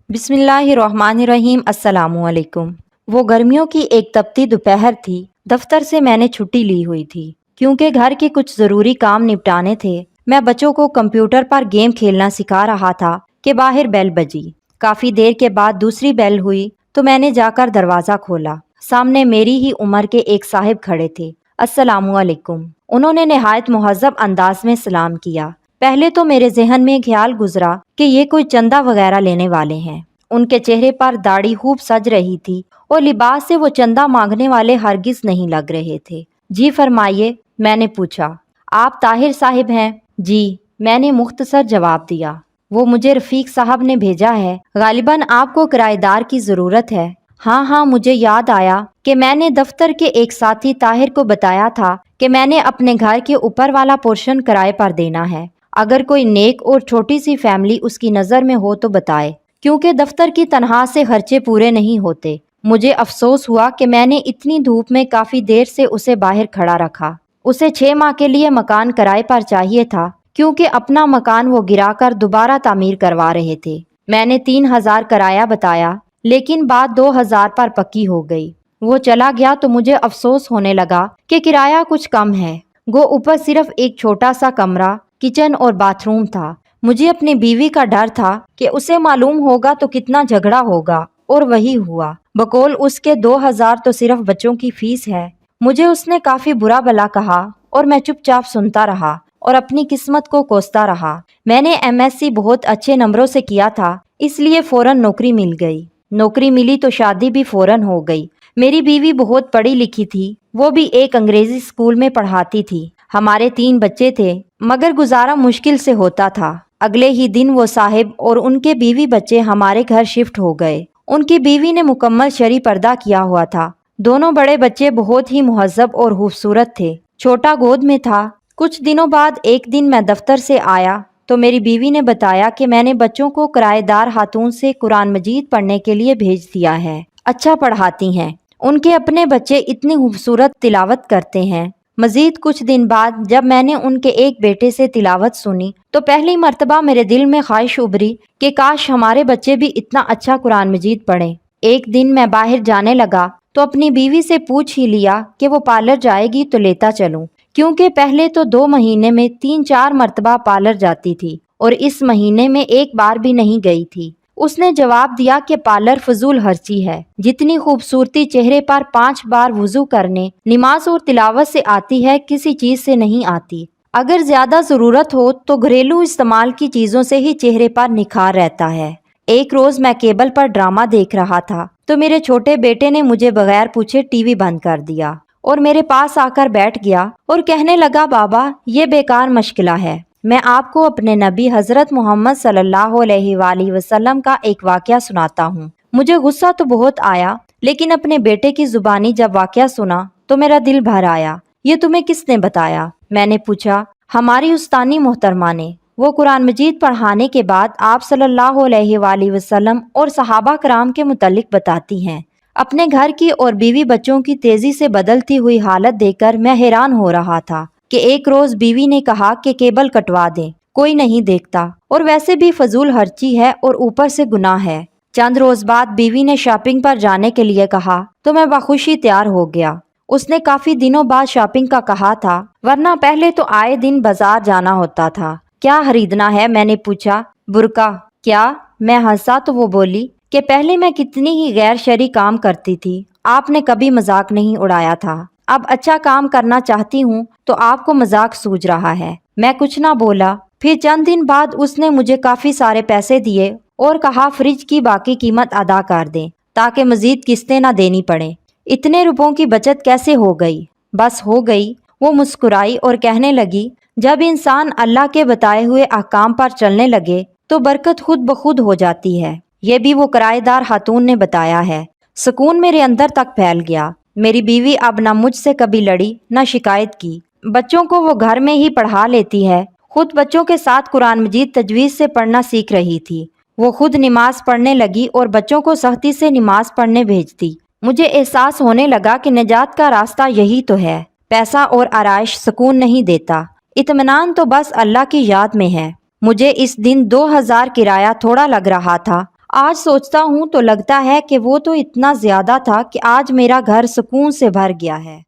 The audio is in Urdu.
بسم اللہ الرحمن الرحیم۔ السلام علیکم۔ وہ گرمیوں کی ایک تپتی دوپہر تھی۔ دفتر سے میں نے چھٹی لی ہوئی تھی کیونکہ گھر کے کچھ ضروری کام نپٹانے تھے۔ میں بچوں کو کمپیوٹر پر گیم کھیلنا سکھا رہا تھا کہ باہر بیل بجی۔ کافی دیر کے بعد دوسری بیل ہوئی تو میں نے جا کر دروازہ کھولا۔ سامنے میری ہی عمر کے ایک صاحب کھڑے تھے۔ السلام علیکم۔ انہوں نے نہایت مہذب انداز میں سلام کیا۔ پہلے تو میرے ذہن میں خیال گزرا کہ یہ کوئی چندہ وغیرہ لینے والے ہیں۔ ان کے چہرے پر داڑھی خوب سج رہی تھی اور لباس سے وہ چندہ مانگنے والے ہرگز نہیں لگ رہے تھے۔ جی فرمائیے، میں نے پوچھا۔ آپ طاہر صاحب ہیں؟ جی، میں نے مختصر جواب دیا۔ وہ مجھے رفیق صاحب نے بھیجا ہے۔ غالباً آپ کو کرایہ دار کی ضرورت ہے۔ ہاں، مجھے یاد آیا کہ میں نے دفتر کے ایک ساتھی طاہر کو بتایا تھا کہ میں نے اپنے گھر کے اوپر والا پورشن کرائے پر دینا ہے۔ اگر کوئی نیک اور چھوٹی سی فیملی اس کی نظر میں ہو تو بتائے، کیونکہ دفتر کی تنخواہ سے خرچے پورے نہیں ہوتے۔ مجھے افسوس ہوا کہ میں نے اتنی دھوپ میں کافی دیر سے اسے باہر کھڑا رکھا۔ اسے 6 ماہ کے لیے مکان کرائے پر چاہیے تھا کیونکہ اپنا مکان وہ گرا کر دوبارہ تعمیر کروا رہے تھے۔ میں نے 3000 کرایہ بتایا، لیکن بات 2000 پر پکی ہو گئی۔ وہ چلا گیا تو مجھے افسوس ہونے لگا کہ کرایہ کچھ کم ہے۔ گو اوپر صرف ایک چھوٹا سا کمرہ، کچن اور باتھ روم تھا۔ مجھے اپنی بیوی کا ڈر تھا کہ اسے معلوم ہوگا تو کتنا جھگڑا ہوگا، اور وہی ہوا۔ بقول اس کے 2000 تو صرف بچوں کی فیس ہے۔ مجھے اس نے کافی برا بھلا کہا اور میں چپ چاپ سنتا رہا اور اپنی قسمت کو کوستا رہا۔ میں نے MSc بہت اچھے نمبروں سے کیا تھا، اس لیے فوراً نوکری مل گئی۔ نوکری ملی تو شادی بھی فوراً ہو گئی۔ میری بیوی بہت پڑھی لکھی تھی، وہ بھی ایک انگریزی اسکول میں پڑھاتی تھی۔ ہمارے 3 بچے تھے، مگر گزارا مشکل سے ہوتا تھا۔ اگلے ہی دن وہ صاحب اور ان کے بیوی بچے ہمارے گھر شفٹ ہو گئے۔ ان کی بیوی نے مکمل شرعی پردہ کیا ہوا تھا۔ دونوں بڑے بچے بہت ہی مہذب اور خوبصورت تھے۔ چھوٹا گود میں تھا۔ کچھ دنوں بعد ایک دن میں دفتر سے آیا تو میری بیوی نے بتایا کہ میں نے بچوں کو کرایہ دار خاتون سے قرآن مجید پڑھنے کے لیے بھیج دیا ہے۔ اچھا پڑھاتی ہیں۔ ان کے اپنے بچے اتنی خوبصورت تلاوت کرتے ہیں۔ مزید کچھ دن بعد جب میں نے ان کے ایک بیٹے سے تلاوت سنی تو پہلی مرتبہ میرے دل میں خواہش ابھری کہ کاش ہمارے بچے بھی اتنا اچھا قرآن مجید پڑھیں۔ ایک دن میں باہر جانے لگا تو اپنی بیوی سے پوچھ ہی لیا کہ وہ پارلر جائے گی تو لیتا چلوں، کیونکہ پہلے تو 2 مہینے میں 3-4 مرتبہ پارلر جاتی تھی اور اس مہینے میں ایک بار بھی نہیں گئی تھی۔ اس نے جواب دیا کہ پارلر فضول خرچی ہے۔ جتنی خوبصورتی چہرے پر 5 بار وضو کرنے، نماز اور تلاوت سے آتی ہے، کسی چیز سے نہیں آتی۔ اگر زیادہ ضرورت ہو تو گھریلو استعمال کی چیزوں سے ہی چہرے پر نکھار رہتا ہے۔ ایک روز میں کیبل پر ڈرامہ دیکھ رہا تھا تو میرے چھوٹے بیٹے نے مجھے بغیر پوچھے ٹی وی بند کر دیا اور میرے پاس آ کر بیٹھ گیا اور کہنے لگا، بابا یہ بیکار مشغلہ ہے۔ میں آپ کو اپنے نبی حضرت محمد صلی اللہ علیہ وآلہ وسلم کا ایک واقعہ سناتا ہوں۔ مجھے غصہ تو بہت آیا، لیکن اپنے بیٹے کی زبانی جب واقعہ سنا تو میرا دل بھر آیا۔ یہ تمہیں کس نے بتایا؟ میں نے پوچھا۔ ہماری استانی محترمہ نے۔ وہ قرآن مجید پڑھانے کے بعد آپ صلی اللہ علیہ وآلہ وسلم اور صحابہ کرام کے متعلق بتاتی ہیں۔ اپنے گھر کی اور بیوی بچوں کی تیزی سے بدلتی ہوئی حالت دیکھ کر میں حیران ہو رہا تھا کہ ایک روز بیوی نے کہا کہ کیبل کٹوا دیں، کوئی نہیں دیکھتا، اور ویسے بھی فضول خرچی ہے اور اوپر سے گناہ ہے۔ چند روز بعد بیوی نے شاپنگ پر جانے کے لیے کہا تو میں بخوشی تیار ہو گیا۔ اس نے کافی دنوں بعد شاپنگ کا کہا تھا، ورنہ پہلے تو آئے دن بازار جانا ہوتا تھا۔ کیا خریدنا ہے؟ میں نے پوچھا۔ برقع۔ کیا؟ میں ہنسا تو وہ بولی کہ پہلے میں کتنی ہی غیر شرعی کام کرتی تھی، آپ نے کبھی مذاق نہیں اڑایا تھا۔ اب اچھا کام کرنا چاہتی ہوں تو آپ کو مذاق سوجھ رہا ہے۔ میں کچھ نہ بولا۔ پھر چند دن بعد اس نے مجھے کافی سارے پیسے دیے اور کہا فریج کی باقی قیمت ادا کر دیں تاکہ مزید قسطیں نہ دینی پڑیں۔ اتنے روپوں کی بچت کیسے ہو گئی؟ بس ہو گئی۔ وہ مسکرائی اور کہنے لگی، جب انسان اللہ کے بتائے ہوئے احکام پر چلنے لگے تو برکت خود بخود ہو جاتی ہے۔ یہ بھی وہ کرایہ دار خاتون نے بتایا ہے۔ سکون میرے اندر تک پھیل گیا۔ میری بیوی اب نہ مجھ سے کبھی لڑی نہ شکایت کی۔ بچوں کو وہ گھر میں ہی پڑھا لیتی ہے۔ خود بچوں کے ساتھ قرآن مجید تجویز سے پڑھنا سیکھ رہی تھی۔ وہ خود نماز پڑھنے لگی اور بچوں کو سختی سے نماز پڑھنے بھیجتی۔ مجھے احساس ہونے لگا کہ نجات کا راستہ یہی تو ہے۔ پیسہ اور آرائش سکون نہیں دیتا، اطمینان تو بس اللہ کی یاد میں ہے۔ مجھے اس دن 2000 کرایہ تھوڑا لگ رہا تھا۔ آج سوچتا ہوں تو لگتا ہے کہ وہ تو اتنا زیادہ تھا کہ آج میرا گھر سکون سے بھر گیا ہے۔